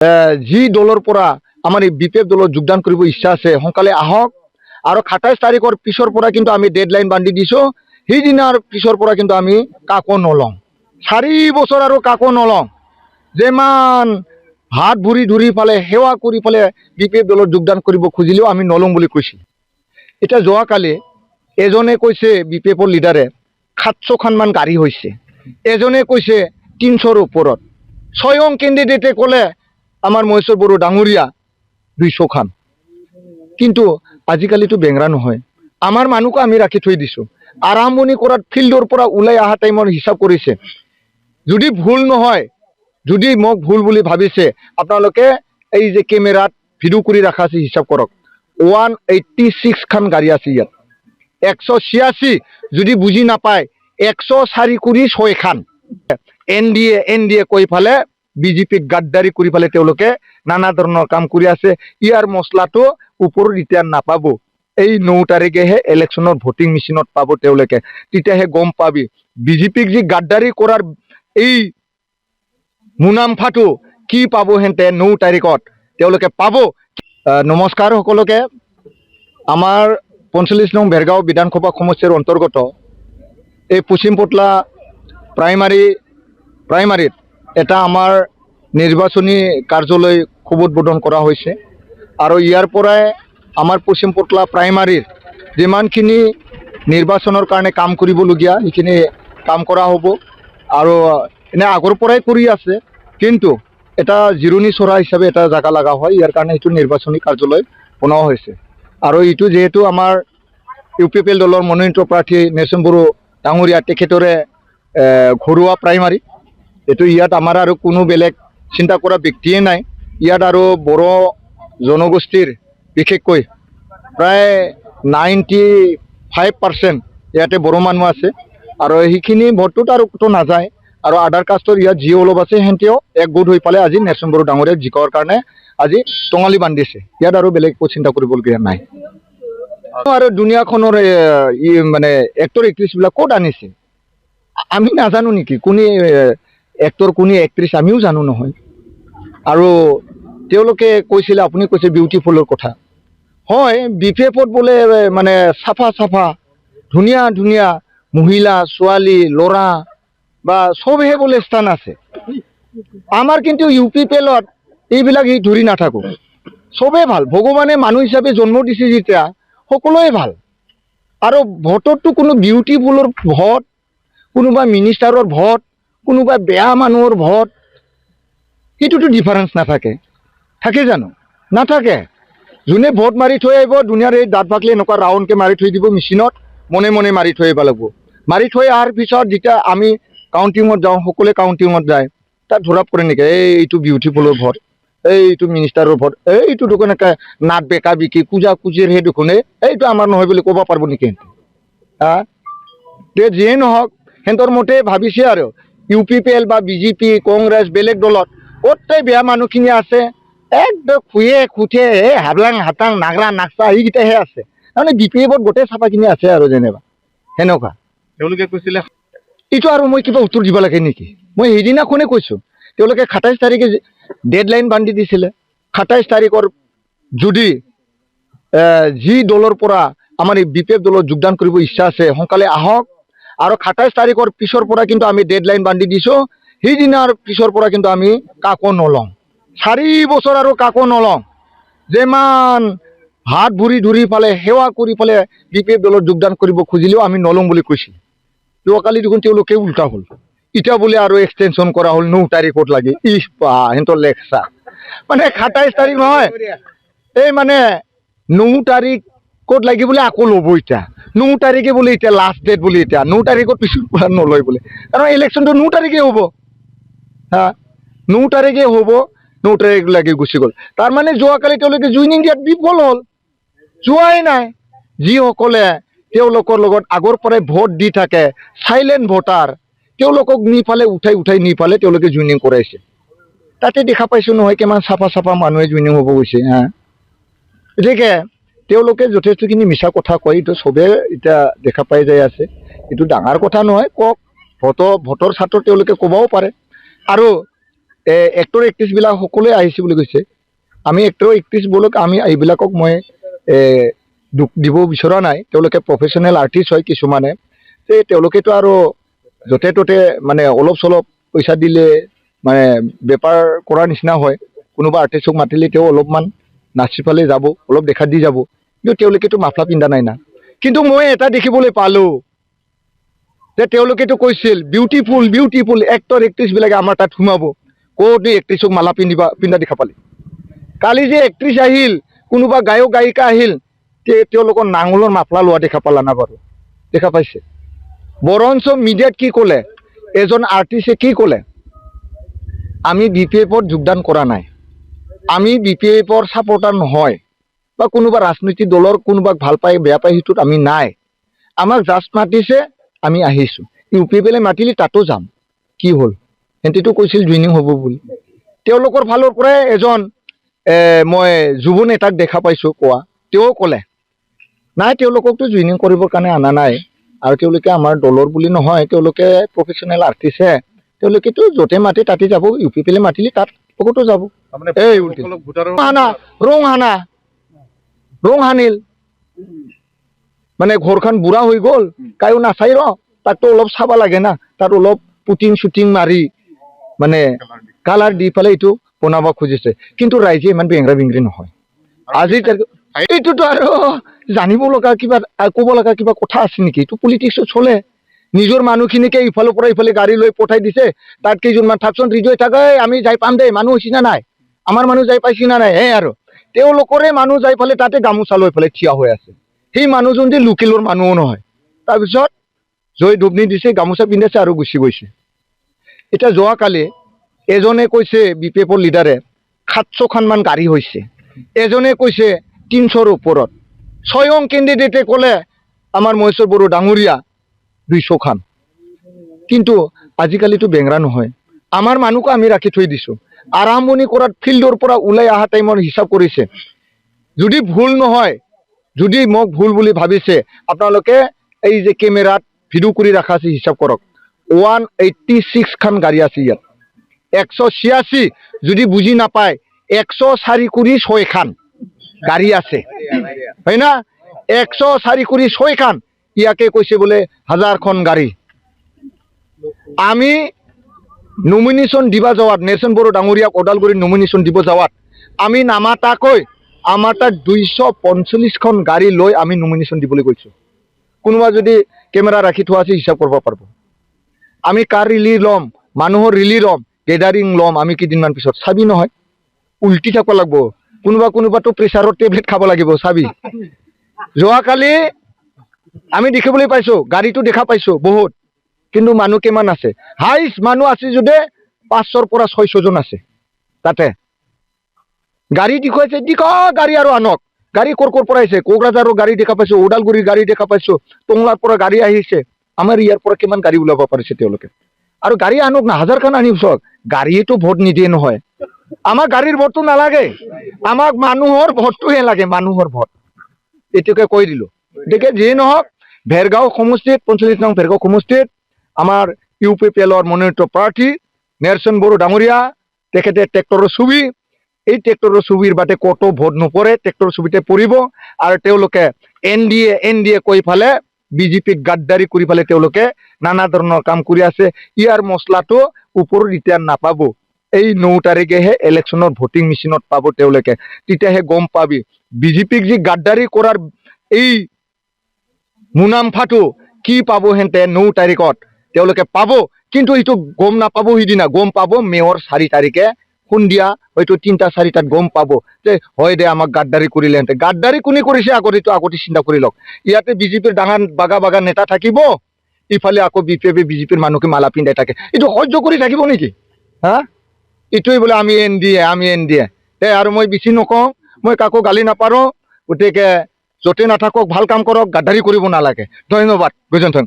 যি দলৰ পৰা আমাৰ এই BPF দলত যোগদান কৰিব ইচ্ছা আছে সোনকালে আহক আৰু 27 তাৰিখৰ পিছৰ পৰা কিন্তু আমি ডেডলাইন বান্ধি দিছো সেইদিনাৰ পিছৰ পৰা কিন্তু আমি কাকো নলওঁ 4 বছৰ আৰু কাকো নলওঁ যেমান হাত ভৰি ধৰি পালে সেৱা কৰি পালে BPF দলত যোগদান কৰিব খুজিলেও আমি নলওঁ বুলি কৈছিল এতিয়া যোৱাকালি এজনে কৈছে BPFৰ লিডাৰে 700 খান মান গাড়ী হৈছে এজনে কৈছে 300ৰ ওপৰত স্বয়ং কেণ্ডিডেটে ক'লে আমাৰ মহেশ্বৰ বড়ো ডাঙৰীয়া 200 খান কিন্তু আজিকালিতো বেংৰা নহয় আমাৰ মানুহক আমি ৰাখি থৈ দিছো আৰম্ভণি কৰাত ফিল্ডৰ পৰা ওলাই অহা টাইমৰ হিচাপ কৰিছে যদি ভুল নহয় যদি মোক ভুল বুলি ভাবিছে আপোনালোকে এই যে কেমেৰাত ভিডিও কৰি ৰাখা আছে হিচাপ কৰক 186 খান গাড়ী আছে ইয়াত 186 যদি বুজি নাপায় 104 কৰি 6 খান এনডিএ কৈ ফালে বিজেপিক গাদ্দাৰি কৰি ফালে তেওঁলোকে নানা ধৰণৰ কাম কৰি আছে ইয়াৰ মছলাটো ওপৰত এতিয়া নাপাব এই 9 তাৰিখেহে ইলেকশ্যনৰ ভোটিং মেচিনত পাব তেওঁলোকে তেতিয়াহে গম পাবি বিজেপিক যি গাদ্দাৰি কৰাৰ এই মুনাফাটো কি পাব হেনতে 9 তাৰিখত তেওঁলোকে পাব নমস্কাৰ সকলোকে আমাৰ 45 নং ভেৰগাঁও বিধানসভা সমষ্টিৰ অন্তৰ্গত এই পশ্চিম পটলা প্ৰাইমাৰীত এটা আমাৰ নিৰ্বাচনী কাৰ্যালয় খুব উদ্বোধন কৰা হৈছে আৰু ইয়াৰ পৰাই আমাৰ পশ্চিম পটলা প্ৰাইমাৰীৰ যিমানখিনি নিৰ্বাচনৰ কাৰণে কাম কৰিবলগীয়া সেইখিনি কাম কৰা হ'ব আৰু এনে আগৰ পৰাই কৰি আছে কিন্তু এটা জিৰণি চৰা হিচাপে এটা জায়গা লগা হয় ইয়াৰ কাৰণে এইটো নিৰ্বাচনী কাৰ্যালয় বনোৱা হৈছে আৰু এইটো যেহেতু আমাৰ UPPL দলৰ মনোনীত প্ৰাৰ্থী নেচন বড়ো ডাঙৰীয়া তেখেতৰে ঘৰুৱা প্ৰাইমাৰী এইটো ইয়াত আমাৰ আৰু কোনো বেলেগ চিন্তা কৰা ব্যক্তিয়ে নাই ইয়াত আৰু বড়ো জনগোষ্ঠীৰ বিশেষকৈ প্ৰায় 95% ইয়াতে বড়ো মানুহ আছে আৰু সেইখিনি ভোটটোত আৰু ক'তো নাযায় আৰু আধাৰ কাষ্টৰ ইয়াত যি অলপ আছে সেহেঁতিও একগোট হৈ পালে আজি নেচন বড়ো ডাঙৰীয়া জিকাৰ কাৰণে আজি টঙালি বান্ধিছে ইয়াত আৰু বেলেগ চিন্তা কৰিবলগীয়া নাই আৰু দুনিয়াখনৰ মানে এক্টৰ এক্ট্ৰেছবিলাক ক'ত আনিছে আমি নাজানো নেকি কোনে এক্টৰ কোনে এক্ট্ৰেছ আমিও জানো নহয় আৰু তেওঁলোকে কৈছিলে আপুনি কৈছে বিউটিফুলৰ কথা হয় BPFত বোলে মানে চাফা ধুনীয়া মহিলা ছোৱালী ল'ৰা বা চবহে বোলে স্থান আছে আমাৰ কিন্তু UPPLত এইবিলাক ধৰি নাথাকো চবেই ভাল ভগৱানে মানুহ হিচাপে জন্ম দিছে যেতিয়া সকলোৱে ভাল আৰু ভোটতো কোনো বিউটিফুলৰ ভোট কোনোবা মিনিষ্টাৰৰ ভোট কোনোবা বেয়া মানুহৰ ভোট এইটোতো ডিফাৰেন্স নাথাকে থাকে জানো নাথাকে যোনে ভোট মাৰি থৈ আহিব দুনিয়াৰ এই দাঁত বাকলি এনেকুৱা ৰাউণ্ডকে মাৰি থৈ দিব মেচিনত মনে মাৰি থৈ আহিব লাগিব মাৰি থৈ অহাৰ পিছত যেতিয়া আমি কাউণ্টিঙত যাওঁ সকলোৱে কাউণ্টিঙত যায় তাত ধৰা পৰে নেকি এইটো বিউটিফুলৰ ভোট এইটো মিনিষ্টাৰৰ ভোট এইটো দেখোন নাট বেকা বিকি কুজা কুজিৰ সেই দেখোনে এইটো আমাৰ নহয় বুলি ক'ব পাৰিব নেকি তে যিয়ে নহওক সিহঁতৰ মতে ভাবিছে আৰু UPPL বা BJP কংগ্ৰেছ বেলেগ দলত গোটেই বেয়া মানুহখিনি আছে একদম খুঠে হাবলাং হাতাং নাগৰা নাক্সা এইকেইটাহে আছে তাৰমানে BPFত গোটেই চাফাখিনি আছে আৰু যেনিবা সেনেকুৱা তেওঁলোকে কৈছিলে এইটো আৰু মই কিবা উত্তৰ দিব লাগে নেকি মই সেইদিনাখনে কৈছোঁ তেওঁলোকে 27 তাৰিখে ডেডলাইন বান্ধি দিছিলে 27 তাৰিখৰ যদি যি দলৰ পৰা আমাৰ এই BPF দলত যোগদান কৰিব ইচ্ছা আছে সোনকালে আহক আৰু 27 তাৰিখৰ পিছৰ পৰা কিন্তু আমি ডেডলাইন বান্ধি দিছো সেইদিনাৰ পিছৰ পৰা কিন্তু আমি কাকো নলওঁ 4 বছৰ আৰু কাকো নলওঁ যেমান হাত ভৰি ধৰি পালে সেৱা কৰি পালে BPF দলত যোগদান কৰিব খুজিলেও আমি নলওঁ বুলি কৈছিল যোৱাকালি দেখোন তেওঁলোকে উল্টা হ'ল এতিয়া বোলে আৰু এক্সটেনশ্যন কৰা হ'ল 9 তাৰিখত লাগে সিহঁতৰ লেকচাৰ মানে 27 তাৰিখ নহয় এই মানে 9 তাৰিখত লাগি বোলে আকৌ ল'ব এতিয়া 9 তাৰিখে বোলে এতিয়া লাষ্ট ডেট বোলে এতিয়া 9 তাৰিখৰ পিছৰ পৰা নলয় বোলে কাৰণ ইলেকশ্যনটো 9 তাৰিখে হ'ব 9 তাৰিখে হ'ব 9 তাৰিখ লাগি গুচি গ'ল তাৰমানে যোৱাকালি তেওঁলোকে জইনিং দিয়াত বিফল হ'ল যোৱাই নাই যিসকলে তেওঁলোকৰ লগত আগৰ পৰাই ভোট দি থাকে চাইলেণ্ট ভোটাৰ তেওঁলোকক নিফালে উঠাই নিফালে তেওঁলোকে জইনিং কৰাইছে তাতে দেখা পাইছোঁ নহয় কিমান চাফা মানুহে জইনিং হ'ব গৈছে গতিকে তেওঁলোকে যথেষ্টখিনি মিছা কথা কয় এইটো চবে এতিয়া দেখা পাই যাই আছে এইটো ডাঙৰ কথা নহয় কওক ভোটৰ ছাত্ৰত তেওঁলোকে ক'বও পাৰে আৰু এক্টৰ এক্ট্ৰেছবিলাক সকলোৱে আহিছে বুলি কৈছে। আমি এক্টৰ এক্ট্ৰেছবোৰক আমি এইবিলাকক মই দুখ দিব বিচৰা নাই, তেওঁলোকে প্ৰফেশ্যনেল আৰ্টিষ্ট হয় কিছুমানে, তেওঁলোকেতো আৰু য'তে ত'তে মানে অলপ চলপ পইচা দিলে মানে বেপাৰ কৰাৰ নিচিনা হয়। কোনোবা আৰ্টিষ্টক মাতিলে তেওঁ অলপমান নাচি ফালে যাব, অলপ দেখা দি যাব, কিন্তু তেওঁলোকেতো মাফলা পিন্ধা নাই না। কিন্তু মই এটা দেখিবলৈ পালোঁ যে তেওঁলোকেতো কৈছিল বিউটিফুল বিউটিফুল এক্টৰ এক্ট্ৰেছবিলাকে আমাৰ তাত সোমাব, ক'ত এক্ট্ৰেছক মালা পিন্ধা দেখা পালে। কালি যে এক্ট্ৰেছ আহিল, কোনোবা গায়ক গায়িকা আহিল, তেওঁলোকৰ নাঙলৰ মাফলা লোৱা দেখা পালা না বাৰু? দেখা পাইছে? বৰঞ্চ মিডিয়াত কি ক'লে, এজন আৰ্টিষ্টে কি ক'লে, আমি BPFত যোগদান কৰা নাই, আমি BPFৰ ছাপৰ্টাৰ নহয়, বা কোনোবা ৰাজনৈতিক দলৰ কোনোবাক ভাল পায় বেয়া পায় সেইটোত আমি নাই, আমাক জাষ্ট মাতিছে আমি আহিছোঁ। UPPলে মাতিলে তাতো যাম, কি হ'ল? সিহঁতেতো কৈছিল জইনিং হ'ব বুলি। তেওঁলোকৰ ফালৰ পৰাই এজন মই যুৱ নেতাক দেখা পাইছোঁ কোৱা, তেওঁ ক'লে নাই তেওঁলোককতো জইনিং কৰিবৰ কাৰণে অনা নাই, আৰু তেওঁলোকে আমাৰ দলৰ বুলি নহয়, তেওঁলোকে প্ৰফেশ্যনেল আৰ্টিষ্টহে, তেওঁলোকেতো য'তে মাতে তাতে যাব, UPPলে মাতিলে তাত লগতো যাব। এই ৰং হানিল মানে ঘৰখন বুঢ়া হৈ গ'ল, কায়ো নাচাই তাকতো অলপ চাব লাগে না, তাত অলপ পুটিং শ্বুটিং মাৰি মানে কালাৰ দি পেলাই এইটো বনাব খুজিছে, কিন্তু ৰাইজে ইমান বেংৰা বেংৰি নহয়। আজিৰ এইটোতো আৰু জানিব লগা কিবা ক'ব লগা কিবা কথা আছে নেকি? এইটো পলিটিক্সত চলে। নিজৰ মানুহখিনিকে ইফালৰ পৰা ইফালে গাড়ী লৈ পঠাই দিছে, তাত কেইজনমান থাকচোন ৰিজয় থাকে, আমি যাই পাম দেই, মানুহ হৈছে না নাই, আমাৰ মানুহ যাই পাইছি না নাই, আৰু তেওঁলোকৰে মানুহ যাই পেলাই তাতে গামোচা লৈ পেলাই থিয় হৈ আছে। সেই মানুহজন যে লোকেলৰ মানুহো নহয়। তাৰপিছত জয় ধুবনি দিছে, গামোচা পিন্ধাইছে আৰু গুচি গৈছে। এতিয়া যোৱাকালি এজনে কৈছে BPFৰ লিডাৰে 700খানমান গাড়ী হৈছে, এজনে কৈছে 300ৰ ওপৰত, স্বয়ং কেণ্ডিডেটে ক'লে আমাৰ মহেশ্বৰ বড়ো ডাঙৰীয়া 200খান। কিন্তু আজিকালিতো বেংৰা নহয়, আমাৰ মানুহকো আমি ৰাখি থৈ দিছোঁ। আৰম্ভণি কৰাত ফিল্ডৰ পৰা ওলাই অহা টাইমৰ হিচাপ কৰিছে, যদি ভুল নহয়, যদি মোক ভুল বুলি ভাবিছে আপোনালোকে এই যে কেমেৰাত ভিডিঅ' কৰি ৰখা আছে হিচাপ কৰক, 186খান গাড়ী আছে ইয়াত, 186 যদি বুজি নাপায় 104/6খান গাড়ী আছে, হয় না? 104/6খান, ইয়াকে কৈছে বোলে 1000খন গাড়ী। আমি নমিনেশ্যন দিব যাৱাত, নেলচন বড়ো ডাঙৰীয়াক ওদালগুৰিত নমিনেশ্যন দিব যাৱাত আমি নামাতাকৈ আমাৰ তাত 245খন গাড়ী লৈ আমি নমিনেশ্যন দিবলৈ গৈছোঁ। কোনোবা যদি কেমেৰা ৰাখি থোৱা আছে হিচাপ কৰিব পাৰিব। আমি কাৰ ৰিলি ল'ম, মানুহৰ ৰিলি ল'ম, গেডাৰিং ল'ম, আমি কেইদিনমান পিছত চাবি নহয়, উল্টি থাকিব লাগিব, কোনোবাতো প্ৰেছাৰৰ টেবলেট খাব লাগিব, চাবি। যোৱাকালি আমি দেখিবলৈ পাইছোঁ, গাড়ীটো দেখা পাইছোঁ বহুত, কিন্তু মানুহ কিমান আছে? হাইষ্ট মানুহ আছে যদি 500ৰ পৰা 600জন আছে তাতে। গাড়ী দেখুৱাইছে, গাড়ী আৰু আনক, গাড়ী কৰ পৰা আহিছে? কোকৰাঝাৰৰ গাড়ী দেখা পাইছোঁ, ওদালগুৰিৰ গাড়ী দেখা পাইছোঁ, টংলাৰ পৰা গাড়ী আহিছে, আমাৰ ইয়াৰ পৰা কিমান গাড়ী ওলাব পাৰিছে তেওঁলোকে। আৰু গাড়ী আনক না, 1000খান আনিব চাওক, গাড়ীয়েতো ভোট নিদিয়ে নহয়, আমাক গাড়ীৰ ভোটটো নালাগে, আমাক মানুহৰ ভোটটোহে লাগে, মানুহৰ ভোট। এইটোকে কৈ দিলোঁ। গতিকে যিয়ে নহওক, ভেৰগাঁও সমষ্টিত 45 নং ভেৰগাঁও সমষ্টিত আমাৰ UPPLৰ মনোনীত প্ৰাৰ্থী নেলচন বড়ো ডাঙৰীয়া, তেখেতে ট্ৰেক্টৰৰ ছবি, এই ট্ৰেক্টৰৰ ছবিৰ বাদে ক'তো ভোট নপৰে, ট্ৰেক্টৰৰ ছবিতে পৰিব। আৰু তেওঁলোকে NDA কৈ ফালে BJPক গাদ্দাৰি কৰি ফালে তেওঁলোকে নানা ধৰণৰ কাম কৰি আছে। ইয়াৰ মছলাটো ওপৰত এতিয়া নাপাব, এই 9 তাৰিখেহে ইলেকশ্যনৰ ভোটিং মেচিনত পাব তেওঁলোকে, তেতিয়াহে গম পাবি BJPক যি গাদ্দাৰি কৰাৰ এই মুনাম্ফাটো কি পাব। হেঁতে 9 তাৰিখত তেওঁলোকে পাব, কিন্তু এইটো গম নাপাব, সিদিনা গম পাব মেয়ৰ 4 তাৰিখে সন্ধিয়া, হয়তো 3টা-4টাত গম পাব যে হয় দে আমাক গাদ্দাৰি কৰিলে। হেঁতে গাদ্দাৰি কোনে কৰিছে আগতে চিন্তা কৰি লওক। ইয়াতে BJPৰ ডাঙৰ বাগা নেতা থাকিব, ইফালে আকৌ BJPৰ মানুহকে মালা পিন্ধাই থাকে, এইটো সহ্য কৰি থাকিব নেকি? হা, এইটোৱে বোলে আমি NDA। আৰু মই বেছি নকওঁ, মই কাকো গালি নাপাৰোঁ, গতিকে য'তে নাথাকক ভাল কাম কৰক, গাদ্দাৰি কৰিব নালাগে। ধন্যবাদ, গোজন্থন।